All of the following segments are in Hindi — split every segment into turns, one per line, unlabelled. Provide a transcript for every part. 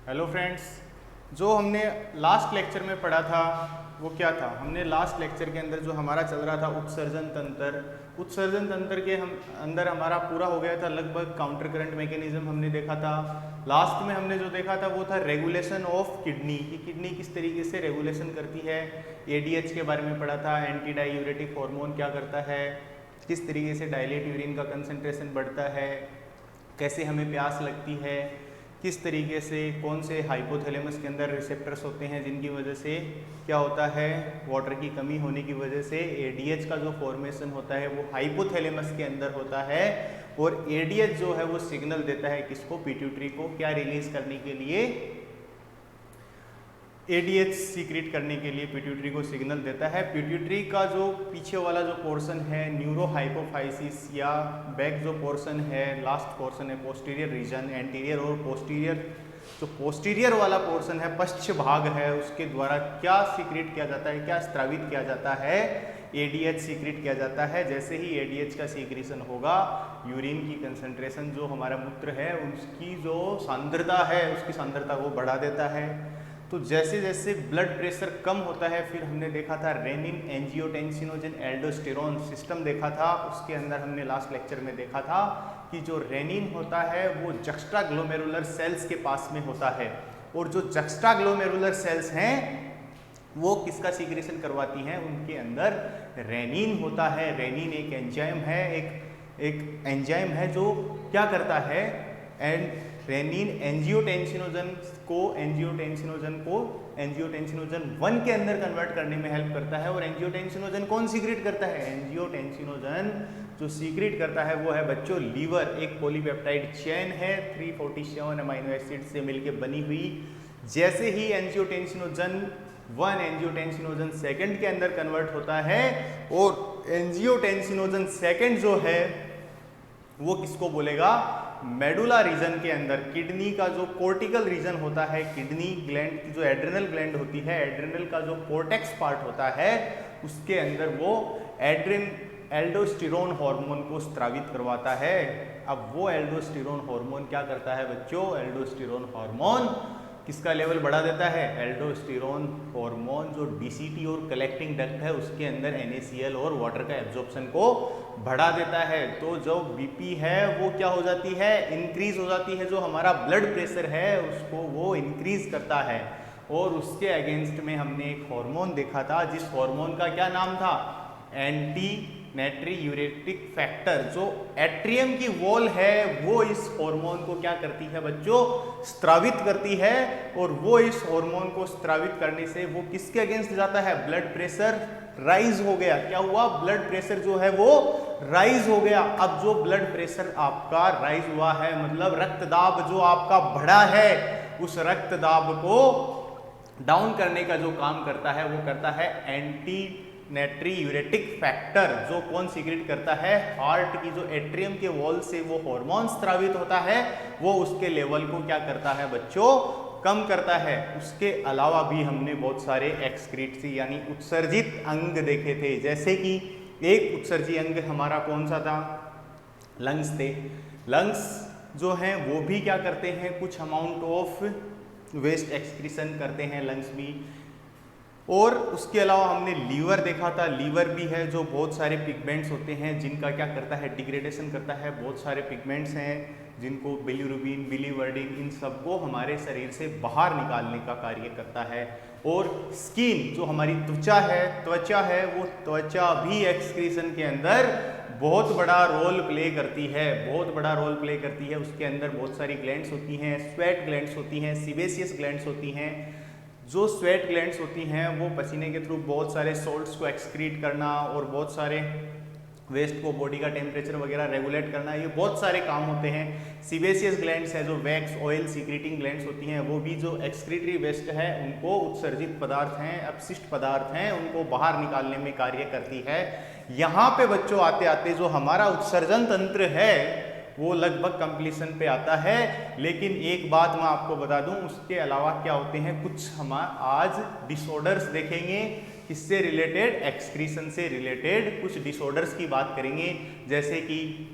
हेलो फ्रेंड्स, जो हमने लास्ट लेक्चर में पढ़ा था वो क्या था। हमने लास्ट लेक्चर के अंदर जो हमारा चल रहा था उत्सर्जन तंत्र के हम अंदर हमारा पूरा हो गया था लगभग काउंटर करंट मैकेनिज्म हमने देखा था। लास्ट में हमने जो देखा था वो था रेगुलेशन ऑफ किडनी की किडनी किस तरीके से रेगुलेशन करती है। एडीएच के बारे में पढ़ा था, एंटी डायूरेटिक हार्मोन क्या करता है, किस तरीके से डायलेट यूरिन का कंसंट्रेशन बढ़ता है, कैसे हमें प्यास लगती है, किस तरीके से कौन से हाइपोथैलेमस के अंदर रिसेप्टर्स होते हैं जिनकी वजह से क्या होता है, वाटर की कमी होने की वजह से एडीएच का जो फॉर्मेशन होता है वो हाइपोथैलेमस के अंदर होता है। और एडीएच जो है वो सिग्नल देता है किसको, पिट्यूटरी को, क्या रिलीज करने के लिए, एडीएच सीक्रेट करने के लिए पिट्यूटरी को सिग्नल देता है। पिट्यूटरी का जो पीछे वाला जो पोर्शन है न्यूरोहाइपोफाइसिस या बैक जो पोर्शन है, लास्ट पोर्शन है पोस्टीरियर रीजन, एंटीरियर और पोस्टीरियर, जो पोस्टीरियर वाला पोर्शन है, पश्च भाग है, उसके द्वारा क्या सीक्रेट किया जाता है, क्या स्त्रावित किया जाता है, एडीएच सीक्रेट किया जाता है। जैसे ही एडीएच का सीक्रेशन होगा, यूरिन की कंसंट्रेशन जो हमारा मूत्र है उसकी जो सांद्रता है उसकी सांद्रता को बढ़ा देता है। तो जैसे जैसे ब्लड प्रेशर कम होता है, फिर हमने देखा था रेनिन, एंजियोटेंसिनोजन, एल्डोस्टेरोन सिस्टम देखा था। उसके अंदर हमने लास्ट लेक्चर में देखा था कि जो रेनिन होता है वो जक्स्ट्राग्लोमेरुलर सेल्स के पास में होता है, और जो जक्स्ट्राग्लोमेरुलर सेल्स हैं वो किसका सीक्रेशन करवाती हैं, उनके अंदर रेनिन होता है। रेनिन एक एंजाइम है, एक एंजाइम है जो क्या करता है, रेनिन एंजियोटेंसिनोजन को एंजियोटेंसिनोजन 1 के अंदर कन्वर्ट करने में हेल्प करता है। और एंजियोटेंसिनोजन कौन सीक्रेट करता है, एंजियोटेंसिनोजन जो सीक्रेट करता है वो है बच्चों लीवर। एक पॉलीपेप्टाइड चेन है 347 अमीनो एसिड से मिलकर बनी हुई। जैसे ही एंजियोटेंसिनोजन 1 एंजियोटेंसिनोजन 2 के अंदर कन्वर्ट होता है, और एंजियोटेंसिनोजन 2 जो है वो किसको बोलेगा, मेडुला रीजन के अंदर, किडनी का जो कोर्टिकल रीजन होता है, किडनी ग्लैंड की जो एड्रेनल ग्लैंड होती है, एड्रेनल का जो कोर्टेक्स पार्ट होता है उसके अंदर वो एल्डोस्टेरोन हार्मोन को स्त्रावित करवाता है। अब वो एल्डोस्टेरोन हार्मोन क्या करता है बच्चों, एल्डोस्टेरोन हार्मोन किसका लेवल बढ़ा देता है, एल्डोस्टेरोन हार्मोन जो डीसीटी और कलेक्टिंग डक्ट है उसके अंदर NaCl और वाटर का एब्जॉर्प्शन को बढ़ा देता है। तो जो बीपी है वो क्या हो जाती है, इंक्रीज हो जाती है। जो हमारा ब्लड प्रेशर है उसको वो इंक्रीज करता है। और उसके अगेंस्ट में हमने एक हार्मोन देखा था जिस हार्मोन का क्या नाम था, एंटी नाइट्रियूरेटिक फैक्टर। जो एट्रियम की वॉल है वो इस हार्मोन को क्या करती है बच्चों, स्त्रावित करती है। और वो इस हार्मोन को स्त्रावित करने से वो किसके अगेंस्ट जाता है, ब्लड प्रेशर राइज हो गया। क्या हुआ, ब्लड प्रेशर जो है वो राइज हो गया। अब जो ब्लड प्रेशर आपका राइज हुआ है मतलब रक्तदाब जो आपका बढ़ा है, उस रक्तदाब को डाउन करने का जो काम करता है वो करता है एंटी नाइट्रियूरेटिक फैक्टर। जो कौन सीक्रेट करता है, हार्ट की जो एट्रियम के वॉल से वो हार्मोन स्त्रावित होता है वो उसके लेवल को क्या करता है बच्चों, कम करता है। उसके अलावा भी हमने बहुत सारे एक्सक्रीटरी यानी उत्सर्जित अंग देखे थे। जैसे कि एक उत्सर्जी अंग हमारा कौन सा था, लंग्स थे। लंग्स जो हैं वो भी क्या करते हैं, कुछ अमाउंट ऑफ वेस्ट एक्सक्रीशन करते हैं लंग्स भी। और उसके अलावा हमने लीवर देखा था। लीवर भी है जो बहुत सारे पिगमेंट्स होते हैं जिनका क्या करता है, डिग्रेडेशन करता है। बहुत सारे पिगमेंट्स हैं जिनको बिलीरुबिन, बिलीवर्डिन, इन सबको हमारे शरीर से बाहर निकालने का कार्य करता है। और स्किन जो हमारी त्वचा है वो त्वचा भी एक्सक्रीशन के अंदर बहुत बड़ा रोल प्ले करती है, उसके अंदर बहुत सारी ग्लैंड्स होती हैं, स्वेट ग्लैंड्स होती हैं, सीबेसियस ग्लैंड्स होती हैं। जो स्वेट ग्लैंड्स होती हैं वो पसीने के थ्रू बहुत सारे सॉल्ट्स को एक्सक्रीट करना और बहुत सारे वेस्ट को, बॉडी का टेम्परेचर वगैरह रेगुलेट करना, ये बहुत सारे काम होते हैं। सीबेसियस ग्लैंड्स है जो वैक्स ऑयल सीक्रेटिंग ग्लैंड्स होती हैं, वो भी जो एक्सक्रीटरी वेस्ट है उनको, उत्सर्जित पदार्थ हैं, अपशिष्ट पदार्थ हैं, उनको बाहर निकालने में कार्य करती है। यहाँ पे बच्चों आते आते जो हमारा उत्सर्जन तंत्र है वो लगभग कंप्लीशन पे आता है। लेकिन एक बात मैं आपको बता दूं, उसके अलावा क्या होते हैं, कुछ हम आज डिसऑर्डर्स देखेंगे किससे रिलेटेड, एक्सक्रीशन से रिलेटेड कुछ डिसऑर्डर्स की बात करेंगे। जैसे कि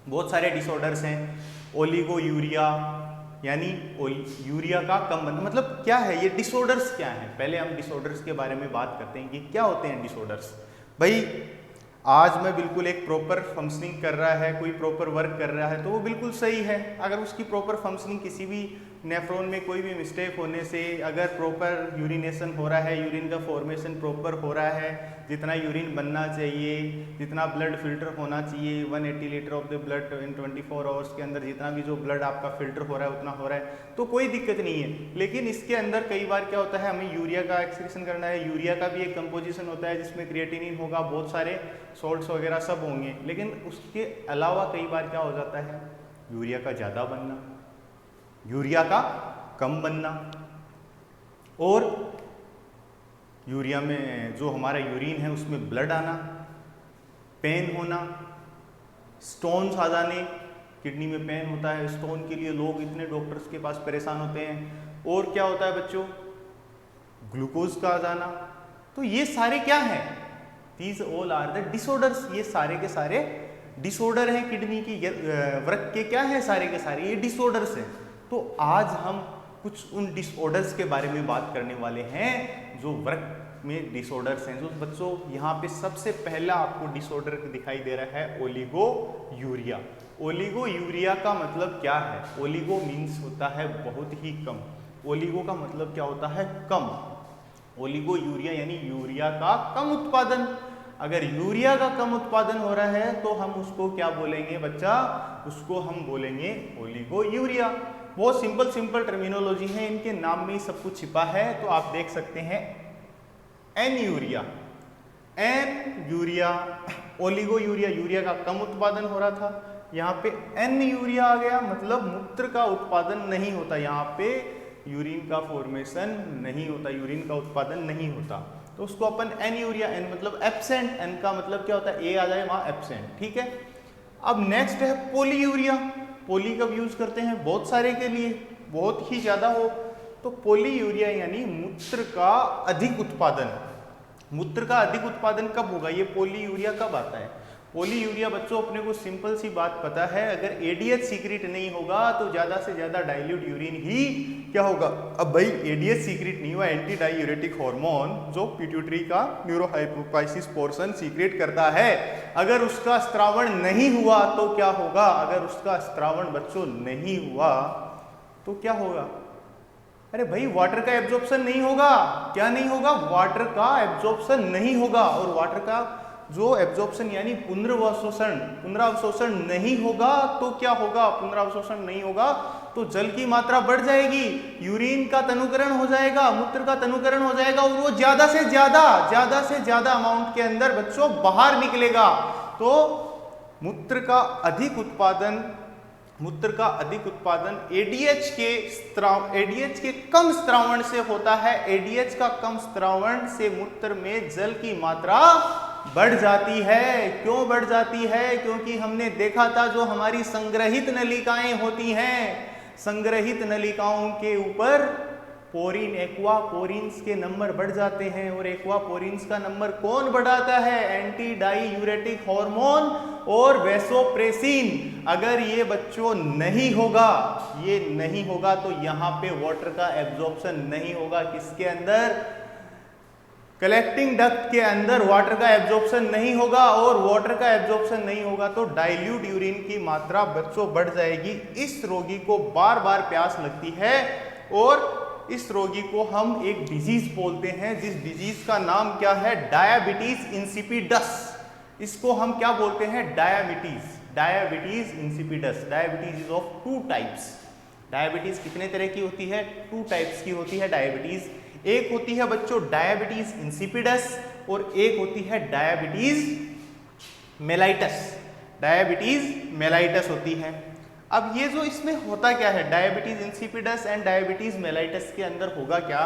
बहुत सारे डिसऑर्डर्स हैं, ओलिगोयूरिया, यानी यूरिया का कम बनना। मतलब क्या है ये डिसऑर्डर्स क्या हैं? पहले हम डिसऑर्डर्स के बारे में बात करते हैं कि क्या होते हैं डिसऑर्डर्स। भाई आज मैं बिल्कुल एक प्रॉपर फंक्शनिंग कर रहा है, कोई प्रॉपर वर्क कर रहा है तो वो बिल्कुल सही है। अगर उसकी प्रॉपर फंक्शनिंग किसी भी नेफ्रॉन में कोई भी मिस्टेक होने से, अगर प्रॉपर यूरिनेशन हो रहा है, यूरिन का फॉर्मेशन प्रॉपर हो रहा है, जितना यूरिन बनना चाहिए, जितना ब्लड फिल्टर होना चाहिए, 180 litre of the blood in 24 hours के अंदर जितना भी जो ब्लड आपका फिल्टर हो रहा है उतना हो रहा है, तो कोई दिक्कत नहीं है। लेकिन इसके अंदर कई बार क्या होता है, हमें यूरिया का एक्सक्रीशन करना है। यूरिया का भी एक कंपोजिशन होता है जिसमें क्रिएटिनिन होगा, बहुत सारे सॉल्ट्स वगैरह सब होंगे। लेकिन उसके अलावा कई बार क्या हो जाता है, यूरिया का ज़्यादा बनना, यूरिया का कम बनना, और यूरिया में जो हमारा यूरिन है उसमें ब्लड आना, पेन होना, स्टोन्स आ जाने। किडनी में पेन होता है, स्टोन के लिए लोग इतने डॉक्टर्स के पास परेशान होते हैं। और क्या होता है बच्चों, ग्लूकोज का आ जाना। तो ये सारे क्या हैं, these all are the disorders. ये सारे के सारे डिसऑर्डर हैं किडनी की, वृक्क के क्या है, सारे के सारे ये डिसऑर्डर्स हैं। तो आज हम कुछ उन डिसऑर्डर्स के बारे में बात करने वाले हैं जो वृक्क में डिसऑर्डर्स हैं। जो बच्चों यहाँ पे सबसे पहला आपको डिसऑर्डर दिखाई दे रहा है ओलिगो यूरिया। ओलिगो यूरिया का मतलब क्या है? ओलिगो मीन्स होता है बहुत ही कम। ओलिगो का मतलब क्या होता है? कम। ओलिगो यूरिया यानी यूरिया का कम उत्पादन। अगर यूरिया का कम उत्पादन हो रहा है तो हम उसको क्या बोलेंगे बच्चा? उसको हम बोलेंगे ओलिगो यूरिया। बहुत सिंपल टर्मिनोलॉजी है, इनके नाम में ही सब कुछ छिपा है। तो आप देख सकते हैं anuria, anuria, oliguria, urea का कम उत्पादन हो रहा था। यहाँ पे एन यूरिया आ गया, मतलब मूत्र का उत्पादन नहीं होता, यहाँ पे यूरिन का फॉर्मेशन नहीं होता, यूरिन का उत्पादन नहीं होता। तो उसको अपन एन यूरिया, एन मतलब एब्सेंट, एन का मतलब क्या होता है, ए आ जाए वहाँ एब्सेंट, ठीक है। अब नेक्स्ट है पोली यूरिया। पोली कब यूज करते हैं? बहुत सारे के लिए, बहुत ही ज्यादा हो तो पोली यूरिया यानी मूत्र का अधिक उत्पादन। मूत्र का अधिक उत्पादन कब होगा? ये पोली यूरिया कब आता है? पोली यूरिया बच्चों अपने को सिंपल सी बात पता है, अगर एडीएच सीक्रेट नहीं होगा तो ज्यादा से ज्यादा डाइल्यूट यूरिन ही क्या होगा। अब भाई एडीएच सीक्रेट नहीं हुआ, एंटी डायूरेटिक हार्मोन जो पिट्यूटरी का न्यूरोहाइपोफाइसिस पोर्शन सीक्रेट करता है, अगर उसका स्त्रावण नहीं हुआ तो क्या होगा? अगर उसका स्त्रावण बच्चों नहीं हुआ तो क्या होगा? अरे भाई वाटर का एब्जॉर्प्शन नहीं होगा। क्या नहीं होगा? वाटर का एब्जॉर्प्शन नहीं होगा। और वाटर का जो एब्जॉर्प्शन यानी पुनरावशोषण नहीं होगा तो क्या होगा? पुनरावशोषण नहीं होगा तो जल की मात्रा बढ़ जाएगी, यूरिन का तनुकरण हो जाएगा, मूत्र का तनुकरण हो जाएगा, और वो ज्यादा से ज्यादा अमाउंट के अंदर बच्चों बाहर निकलेगा। तो मूत्र का अधिक उत्पादन एडीएच के कम स्त्रावण से होता है। एडीएच का कम स्त्रावण से मूत्र में जल की मात्रा बढ़ जाती है। क्यों बढ़ जाती है? क्योंकि हमने देखा था जो हमारी संग्रहित नलिकाएं होती हैं, संग्रहित नलिकाओं के ऊपर पोरिन, एक्वा पोरिन्स के नंबर बढ़ जाते हैं। और एक्वा पोरिन्स का नंबर कौन बढ़ाता है? एंटी डाईयूरेटिक हार्मोन और वैसोप्रेसिन। अगर ये बच्चों नहीं होगा तो यहाँ पे वाटर का एब्जॉर्प्शन नहीं होगा। किसके अंदर? कलेक्टिंग डक्ट के अंदर वाटर का एब्जॉर्प्शन नहीं होगा। और वाटर का एब्जॉर्प्शन नहीं होगा तो डाइल्यूट यूरिन की मात्रा बच्चों बढ़ जाएगी। इस रोगी को बार बार प्यास लगती है और इस रोगी को हम एक डिजीज बोलते हैं, जिस डिजीज का नाम क्या है? Diabetes insipidus. इसको हम क्या बोलते हैं? Diabetes insipidus. Diabetes is of 2 types. Diabetes कितने तरह की होती है? 2 टाइप्स की होती है डायबिटीज। एक होती है बच्चों डायबिटीज इंसिपिडस और एक होती है डायबिटीज मेलाइटस। डायबिटीज मेलाइटस होती है। अब ये जो इसमें होता क्या है, diabetes insipidus and diabetes mellitus के अंदर होगा क्या?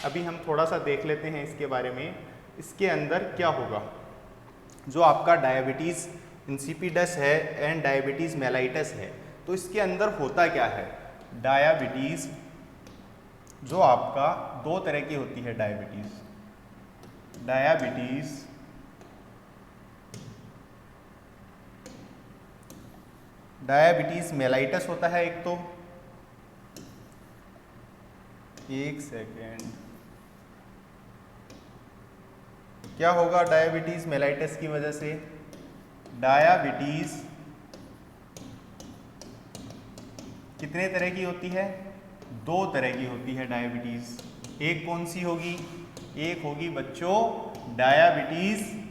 अभी हम थोड़ा सा देख लेते हैं इसके बारे में। इसके अंदर क्या होगा? जो आपका डायबिटीज इंसिपिडस है एंड डायबिटीज मेलाइटस है, तो इसके अंदर होता क्या है? डायबिटीज जो आपका 2 तरह की होती है डायबिटीज मेलाइटस होता है एक तो, एक सेकेंड, क्या होगा डायबिटीज मेलाइटस की वजह से? डायबिटीज कितने तरह की होती है? दो तरह की होती है डायबिटीज। एक कौन सी होगी? एक होगी बच्चों डायबिटीज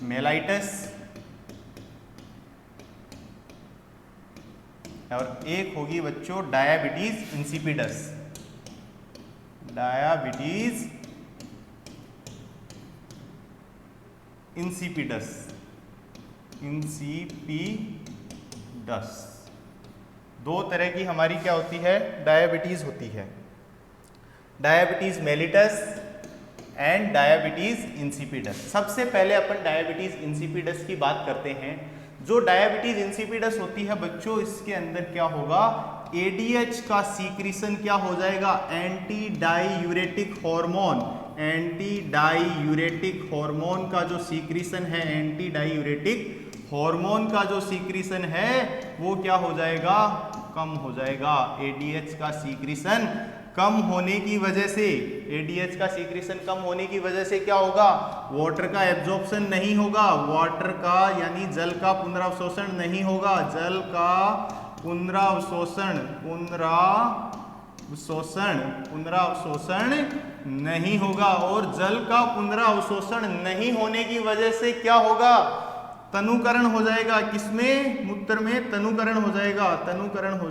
मेलाइटस, और एक होगी बच्चों डायबिटीज इंसिपिडस। डायबिटीज इंसिपिडस, दो तरह की हमारी क्या होती है? डायबिटीज होती है, diabetes mellitus and diabetes insipidus. सबसे पहले अपन डायबिटीज इंसिपिडस की बात करते हैं। जो डायबिटीज इंसिपिडस होती है बच्चों, इसके अंदर क्या होगा? एडीएच का सीक्रेशन क्या हो जाएगा? Anti diuretic hormone, anti diuretic hormone का जो सीक्रेशन है, एंटी डाईयूरेटिक हार्मोन का जो सीक्रेशन है वो क्या हो जाएगा? कम हो जाएगा। एडीएच का सीक्रेशन कम होने की वजह से, एडीएच का सीक्रेशन कम होने की वजह से क्या होगा? वाटर का एब्जॉर्प्शन नहीं होगा, वाटर का यानी जल का पुनरावशोषण नहीं होगा, जल का पुनरावशोषण नहीं होगा। और जल का पुनरावशोषण नहीं होने की वजह से क्या होगा? तनुकरण हो जाएगा। किसमें? मूत्र में तनुकरण हो जाएगा, तनुकरण हो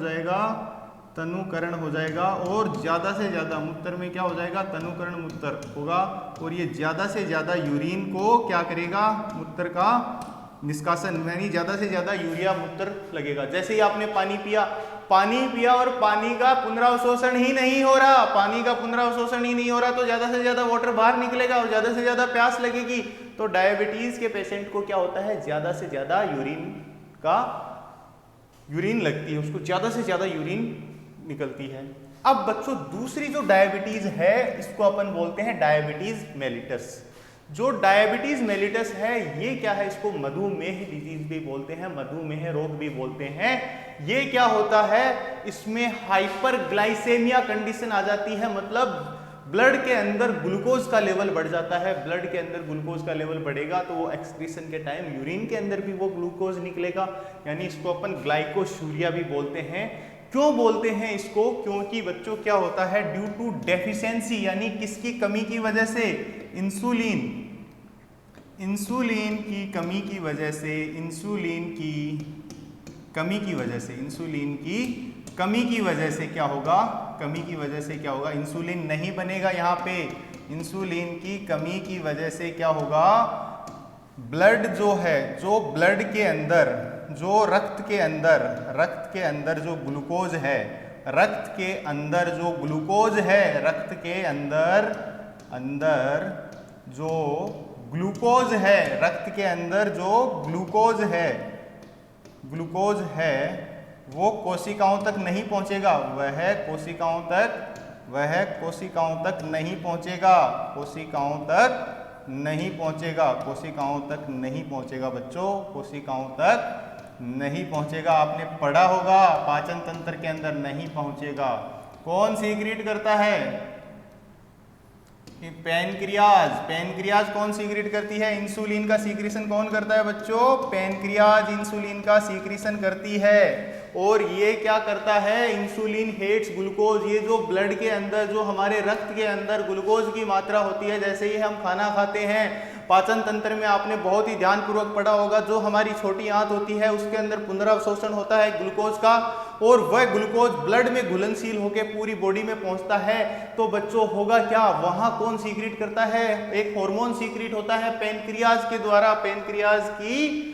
जाएगा। और ज्यादा से ज्यादा मूत्र में क्या हो जाएगा? तनुकरण मूत्र होगा। और ये ज्यादा से ज्यादा यूरिन को क्या करेगा? मूत्र का निष्कासन, यानी ज्यादा से ज्यादा यूरिया मूत्र लगेगा। जैसे ही आपने पानी पिया और पानी का पुनरावशोषण ही नहीं हो रहा, तो ज्यादा से ज्यादा वाटर बाहर निकलेगा और ज्यादा से ज्यादा प्यास लगेगी। तो डायबिटीज के पेशेंट को क्या होता है? ज्यादा से ज्यादा यूरिन लगती है, उसको ज्यादा से ज्यादा यूरिन निकलती है। अब बच्चों दूसरी जो डायबिटीज है इसको अपन बोलते हैं डायबिटीज मेलिटस। जो डायबिटीज मेलिटस है ये क्या है? इसको मधुमेह डिजीज भी बोलते हैं, मधुमेह रोग भी बोलते हैं। ये क्या होता है? इसमें हाइपरग्लाइसेमिया कंडीशन आ जाती है, मतलब ब्लड के अंदर ग्लूकोज का लेवल बढ़ जाता है। ब्लड के अंदर ग्लूकोज का लेवल बढ़ेगा तो वो एक्सक्रीशन के टाइम यूरिन के अंदर भी वो ग्लूकोज निकलेगा, यानी इसको अपन ग्लाइकोशूरिया भी बोलते हैं। क्यों बोलते हैं इसको? क्योंकि बच्चों क्या होता है? ड्यू टू डेफिशिएंसी, यानी किसकी कमी की वजह से? इंसुलिन की कमी की वजह से, इंसुलिन की कमी की वजह से क्या होगा? इंसुलिन नहीं बनेगा यहाँ पे। इंसुलिन की कमी की वजह से क्या होगा? ब्लड जो है, जो ब्लड के अंदर, जो रक्त के अंदर जो ग्लूकोज है, रक्त के अंदर जो ग्लूकोज है, वो कोशिकाओं तक नहीं पहुंचेगा, वह कोशिकाओं तक नहीं पहुंचेगा बच्चों, कोशिकाओं तक नहीं पहुंचेगा। आपने पढ़ा होगा पाचन तंत्र के अंदर नहीं पहुंचेगा। कौन सीक्रेट करता है? पैनक्रियाज कौन सीक्रेट करती है? इंसुलिन का सीक्रेशन कौन करता है बच्चों? पैनक्रियाज इंसुलिन का सीक्रेशन करती है। और ये क्या करता है? Insulin hates glucose. ये जो ब्लड के अंदर, जो हमारे रक्त के अंदर ग्लूकोज की मात्रा होती है, जैसे ही हम खाना खाते हैं, पाचन तंत्र में आपने बहुत ही ध्यानपूर्वक पढ़ा होगा, जो हमारी छोटी आंत होती है उसके अंदर पुनरावशोषण होता है ग्लूकोज का, और वह ग्लूकोज ब्लड में घुलनशील होकर पूरी बॉडी में पहुंचता है। तो बच्चों होगा क्या? वहां कौन सीक्रेट करता है? एक हार्मोन सीक्रेट होता है पैनक्रियाज के द्वारा। पैनक्रियाज की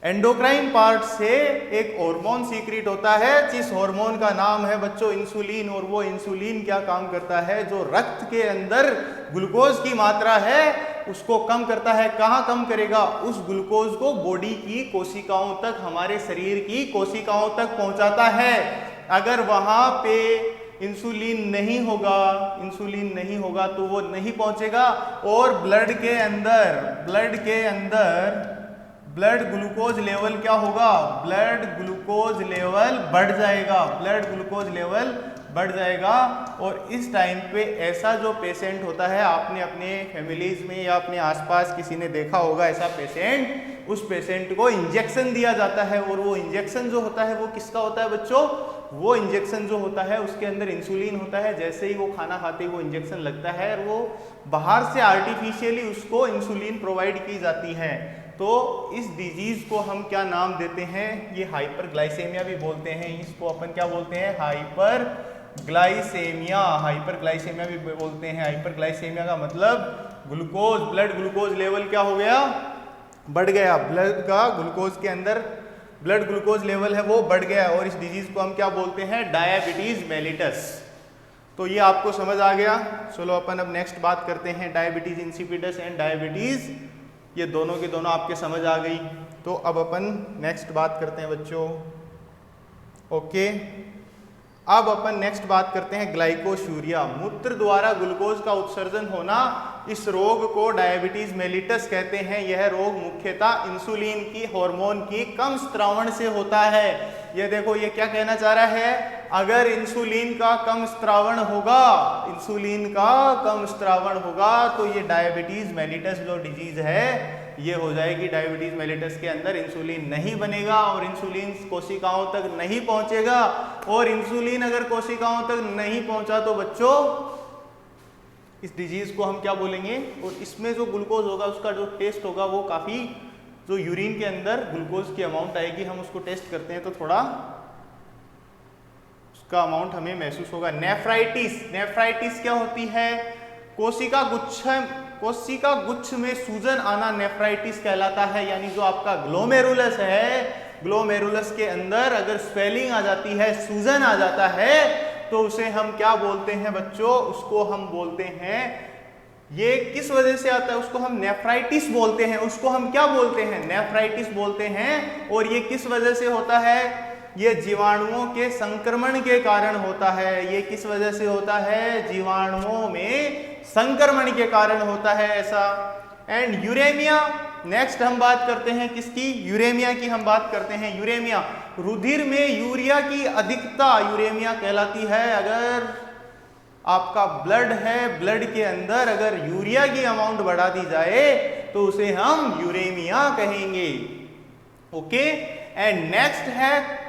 एंडोक्राइन पार्ट से एक हार्मोन सीक्रेट होता है, जिस हार्मोन का नाम है बच्चों इंसुलिन। और वो इंसुलिन क्या काम करता है? जो रक्त के अंदर ग्लूकोज की मात्रा है उसको कम करता है। कहाँ कम करेगा? उस ग्लूकोज को बॉडी की कोशिकाओं तक, हमारे शरीर की कोशिकाओं तक पहुंचाता है। अगर वहां पे इंसुलिन नहीं होगा तो वो नहीं पहुंचेगा। और ब्लड के अंदर ब्लड ग्लूकोज लेवल क्या होगा, ब्लड ग्लूकोज लेवल बढ़ जाएगा, ब्लड ग्लूकोज लेवल बढ़ जाएगा। और इस टाइम पे ऐसा जो पेशेंट होता है, आपने अपने फैमिलीज में या अपने आसपास किसी ने देखा होगा ऐसा पेशेंट, उस पेशेंट को इंजेक्शन दिया जाता है। और वो इंजेक्शन जो होता है वो किसका होता है बच्चों, वो इंजेक्शन जो होता है उसके अंदर इंसुलिन होता है। जैसे ही वो खाना खाते ही वो इंजेक्शन लगता है और वो बाहर से आर्टिफिशियली उसको इंसुलिन प्रोवाइड की जाती है। तो इस डिजीज को हम क्या नाम देते हैं, ये हाइपरग्लाइसेमिया भी बोलते हैं, इसको अपन क्या बोलते हैं, हाइपरग्लाइसेमिया, हाइपरग्लाइसेमिया भी बोलते हैं। हाइपरग्लाइसेमिया का मतलब ग्लूकोज, ब्लड ग्लूकोज लेवल क्या हो गया, बढ़ गया, ब्लड का ग्लूकोज के अंदर ब्लड ग्लूकोज लेवल है वो बढ़ गया। और इस डिजीज को हम क्या बोलते हैं, डायबिटीज मेलिटस। तो ये आपको समझ आ गया। चलो अपन अब नेक्स्ट बात करते हैं, डायबिटीज इंसिपिडस एंड डायबिटीज, ये दोनों की दोनों आपके समझ आ गई। तो अब अपन नेक्स्ट बात करते हैं बच्चों। ओके, अब अपन नेक्स्ट बात करते हैं ग्लाइकोशूरिया, मूत्र द्वारा ग्लूकोज का उत्सर्जन होना। इस रोग को डायबिटीज मेलिटस कहते हैं। यह रोग मुख्यतः इंसुलिन की हार्मोन की कम स्त्रावण से होता है। ये देखो ये क्या कहना चाह रहा है, अगर इंसुलिन का कम स्त्रावण होगा, इंसुलिन का कम स्त्रावण होगा तो ये डायबिटीज मेलिटस जो डिजीज है ये हो जाएगी। डायबिटीज मेलिटस के अंदर इंसुलिन नहीं बनेगा और इंसुलिन कोशिकाओं तक नहीं पहुंचेगा। और इंसुलिन अगर कोशिकाओं तक नहीं पहुंचा तो बच्चों इस डिजीज को हम क्या बोलेंगे, और इसमें जो ग्लूकोज होगा उसका जो टेस्ट होगा वो काफी, जो यूरिन के अंदर ग्लूकोज की अमाउंट आएगी हम उसको टेस्ट करते हैं तो थोड़ा उसका अमाउंट हमें महसूस होगा। नेफ्राइटिस, नेफ्राइटिस क्या होती है, कोशिका गुच्छ में सूजन आना नेफ्राइटिस कहलाता है। यानी जो आपका ग्लोमेरुलस है, ग्लोमेरुलस के अंदर अगर स्वेलिंग आ जाती है, सूजन आ जाता है तो उसे हम क्या बोलते हैं बच्चों, उसको हम बोलते हैं, ये किस वजह से आता है उसको हम नेफ्राइटिस बोलते हैं। उसको हम क्या बोलते हैं, नेफ्राइटिस बोलते हैं। और ये किस वजह से होता है, ये जीवाणुओं के संक्रमण के कारण होता है। ये किस वजह से होता है, जीवाणुओं में संक्रमण के कारण होता है ऐसा। एंड यूरेमिया, नेक्स्ट हम बात करते हैं किसकी, यूरेमिया की हम बात करते हैं। यूरेमिया, रुधिर में यूरिया की अधिकता यूरेमिया कहलाती है। अगर आपका ब्लड है, ब्लड के अंदर अगर यूरिया की अमाउंट बढ़ा दी जाए तो उसे हम यूरेमिया कहेंगे। ओके, एंड नेक्स्ट है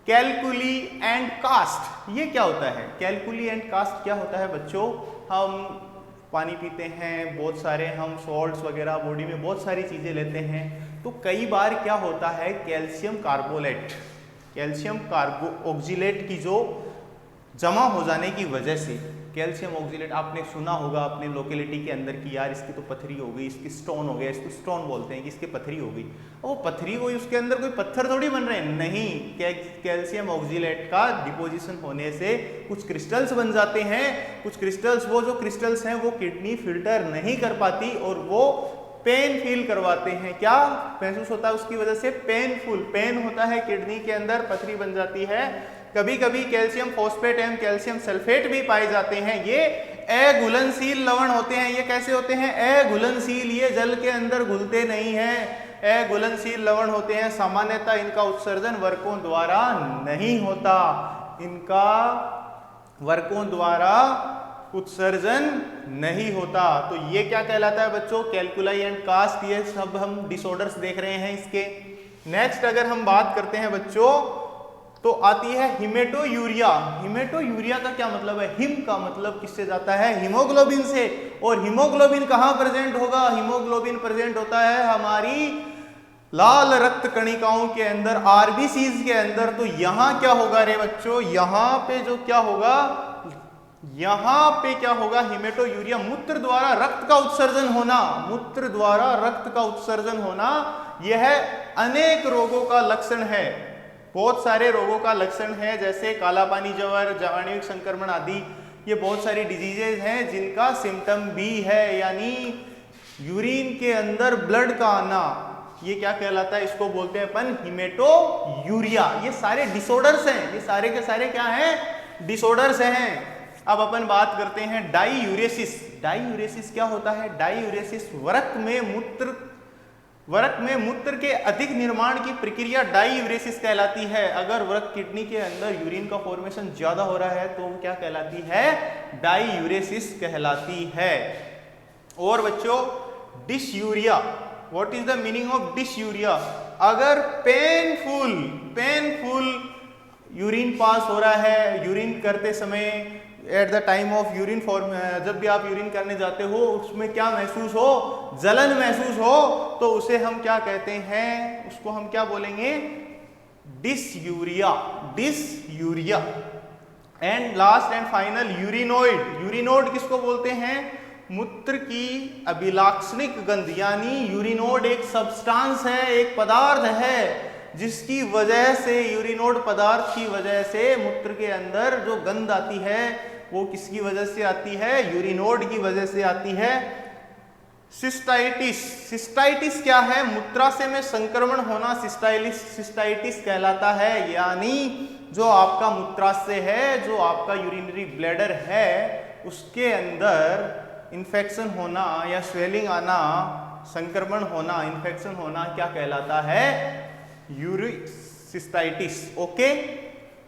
कैलकुली एंड कास्ट। ये क्या होता है, कैलकुली एंड कास्ट क्या होता है बच्चों, हम पानी पीते हैं बहुत सारे, हम सॉल्ट्स वगैरह बॉडी में बहुत सारी चीज़ें लेते हैं, तो कई बार क्या होता है कैल्शियम कार्बोलेट, कैल्शियम कार्बो ऑक्जिलेट की जो जमा हो जाने की वजह से, कैल्शियम ऑक्जिलेट आपने सुना होगा अपने लोकेलिटी के अंदर कि यार इसकी तो पथरी हो गई, इसकी स्टोन हो गया, इसको स्टोन बोलते हैं कि इसकी पथरी हो गई। वो पथरी हुई, उसके अंदर कोई पत्थर थोड़ी बन रहे हैं, नहीं, कैल्शियम ऑक्जिलेट का डिपोजिशन होने से कुछ क्रिस्टल्स बन जाते हैं। कुछ क्रिस्टल्स, वो जो क्रिस्टल्स हैं वो किडनी फिल्टर नहीं कर पाती और वो पेन फील करवाते हैं। क्या महसूस होता है उसकी वजह से, पेनफुल, पेन होता है किडनी के अंदर, पथरी बन जाती है। कभी कभी कैल्शियम फॉस्फेट एवं कैल्शियम सल्फेट भी पाए जाते हैं। ये अघुलनशील लवण होते हैं। ये कैसे होते हैं, अघुलनशील, ये जल के अंदर घुलते नहीं हैं, अघुलनशील लवण होते हैं। सामान्यतः इनका उत्सर्जन वर्कों द्वारा नहीं होता, इनका वर्कों द्वारा उत्सर्जन नहीं होता। तो ये क्या कहलाता है बच्चों, कैलकुलाई एंड कास्ट। ये सब हम डिसऑर्डर्स देख रहे हैं इसके। नेक्स्ट अगर हम बात करते हैं बच्चों तो आती है हिमेटोयूरिया। हिमेटोयूरिया का क्या मतलब है, हिम का मतलब किससे जाता है, हीमोग्लोबिन से। और हीमोग्लोबिन कहाँ प्रेजेंट होगा, हीमोग्लोबिन प्रेजेंट होता है हमारी लाल रक्त कणिकाओं के अंदर, आरबीसीज के अंदर। तो यहाँ क्या होगा रे बच्चों, यहाँ पे जो क्या होगा, यहाँ पे क्या होगा, हिमेटोयूरिया, मूत्र द्वारा रक्त का उत्सर्जन होना, मूत्र द्वारा रक्त का उत्सर्जन होना, यह अनेक रोगों का लक्षण है, बहुत सारे रोगों का लक्षण है, जैसे काला पानी ज्वर, जवाणुविक संक्रमण आदि। ये बहुत सारी डिजीजेज हैं जिनका सिम्टम भी है, यानी यूरिन के अंदर ब्लड का आना, ये क्या कहलाता है, इसको बोलते हैं अपन हिमेटोयूरिया। ये सारे डिसऑर्डर्स हैं, ये सारे के सारे क्या हैं, डिसऑर्डर्स हैं। अब अपन बात करते हैं डाईयूरेसिस। डाईयूरेसिस क्या होता है, डाईयूरेसिस वृक्क में मूत्र वृक्क में मूत्र के अधिक निर्माण की प्रक्रिया डाईयूरेसिस कहलाती है। अगर वृक्क किडनी के अंदर यूरिन का फॉर्मेशन ज्यादा हो रहा है तो वो क्या कहलाती है? डाईयूरेसिस कहलाती है। और बच्चों dysuria, what is the meaning of dysuria? अगर पेनफुल यूरिन पास हो रहा है, यूरिन करते समय at the time of urine form, जब भी आप यूरिन करने जाते हो उसमें क्या महसूस हो? जलन महसूस हो, तो उसे हम क्या कहते हैं? उसको हम क्या बोलेंगे? Dysuria, dysuria. And last and final यूरिनोइड। यूरिनोइड किसको बोलते हैं? मूत्र की अभिलाक्षणिक गंध, यानी यूरिनोइड एक सब्सटेंस है, एक पदार्थ है जिसकी वजह से, यूरिनोइड पदार्थ की वजह से मूत्र के अंदर जो गंध आती है वो किसकी वजह से आती है? यूरिनोइड की वजह से आती है। सिस्टाइटिस, सिस्टाइटिस क्या है? मूत्राशय में संक्रमण होना सिस्टाइटिस कहलाता है। यानी जो आपका मूत्राशय है, जो आपका यूरिनरी ब्लैडर है, उसके अंदर इन्फेक्शन होना या स्वेलिंग आना, संक्रमण होना, इन्फेक्शन होना क्या कहलाता है? यूरिसिस्टाइटिस। ओके,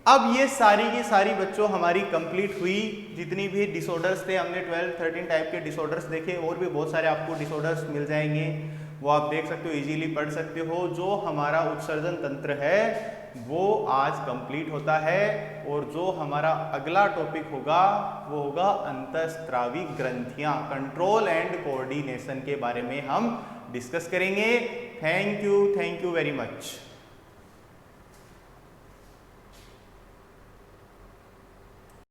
अब ये सारी की सारी बच्चों हमारी कंप्लीट हुई। जितनी भी डिसऑर्डर्स थे, हमने 12-13 टाइप के डिसऑर्डर्स देखे, और भी बहुत सारे आपको डिसऑर्डर्स मिल जाएंगे, वो आप देख सकते हो, इजीली पढ़ सकते हो। जो हमारा उत्सर्जन तंत्र है वो आज कंप्लीट होता है, और जो हमारा अगला टॉपिक होगा वो होगा अंतःस्रावी ग्रंथियां, कंट्रोल एंड कोऑर्डिनेशन के बारे में हम डिस्कस करेंगे। Thank you very much.